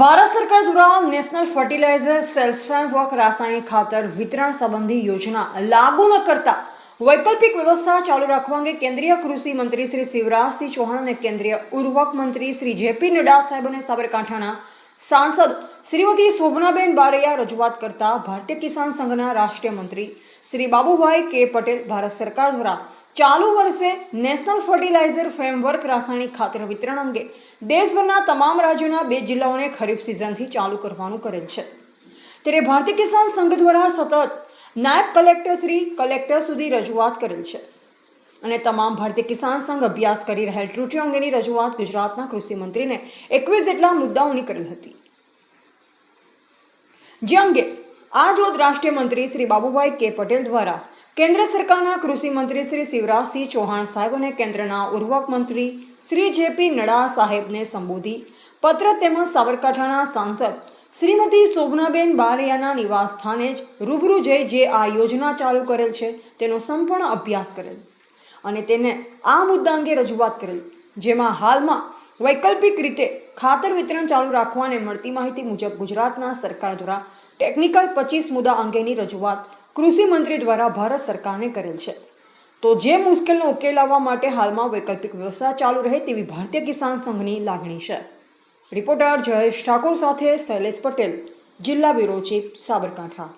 ભારત સરકાર દ્વારા national fertiliser cells framework રાસાયણિક ખાતર વિતરણ સંબંધી યોજના લાગુ ન કરતા વૈકલ્પિક વ્યવસ્થા ચાલુ રાખવા અંગે કેન્દ્રીય કૃષિ મંત્રી શ્રી શિવરાજસિંહ ચૌહાણ અને કેન્દ્રીય ઉર્વક મંત્રી શ્રી જેપી નડ્ડા સાહેબ અને સાબરકાંઠાના સાંસદ શ્રીમતી શોભનાબેન બારૈયા રજૂઆત કરતા ભારતીય કિસાન સંઘના રાષ્ટ્રીય મંત્રી શ્રી બાબુભાઈ કે પટેલ ભારત સરકાર દ્વારા ચાલુ વર્ષે નેશનલ ફર્ટિલાઇઝર ફ્રેમવર્ક રાસાયણિક ખાતર વિતરણ અંગે દેશભરના તમામ રાજ્યોના 2 જિલ્લાઓને ખરીફ સિઝનથી ચાલુ કરવાનું કરેલ છે। ત્યારે ભારતીય કિસાન સંઘ દ્વારા સતત નાયબ કલેક્ટર સુધી રજૂઆત કરેલ છે અને તમામ ભારતીય કિસાન સંઘ અભ્યાસ કરી રહેલ ત્રુટિઓ અંગેની રજૂઆત ગુજરાતના કૃષિ મંત્રીને 21 જેટલા મુદ્દાઓની કરેલ હતી, જે અંગે આજરોજ રાષ્ટ્રીય મંત્રી શ્રી બાબુભાઈ કે પટેલ દ્વારા કેન્દ્ર સરકારના કૃષિ મંત્રી શ્રી શિવરાજસિંહ ચૌહાણ સાહેબ અને કેન્દ્રના ઉર્વક મંત્રી શ્રી જેપી નડ્ડા સાહેબને સંબોધી પત્ર તેમજ સાબરકાંઠાના સાંસદ શ્રીમતી શોભનાબેન બારૈયાના નિવાસ સ્થાને જ રૂબરૂ જઈ જે આ યોજના ચાલુ કરેલ છે તેનો સંપૂર્ણ અભ્યાસ કરેલ અને તેને આ મુદ્દા અંગે રજૂઆત કરેલ, જેમાં હાલમાં વૈકલ્પિક રીતે ખાતર વિતરણ ચાલુ રાખવા અને મળતી માહિતી મુજબ ગુજરાતના સરકાર દ્વારા ટેકનિકલ 25 મુદ્દા અંગેની રજૂઆત કૃષિ મંત્રી દ્વારા ભારત સરકારને કરેલ છે। તો જે મુશ્કેલીનો ઉકેલ લાવવા માટે હાલમાં વૈકલ્પિક વ્યવસ્થા ચાલુ રહે તેવી ભારતીય કિસાન સંઘની લાગણી છે। રિપોર્ટર જયેશ ઠાકોર સાથે શૈલેષ પટેલ, જિલ્લા બ્યુરો ચીફ, સાબરકાંઠા।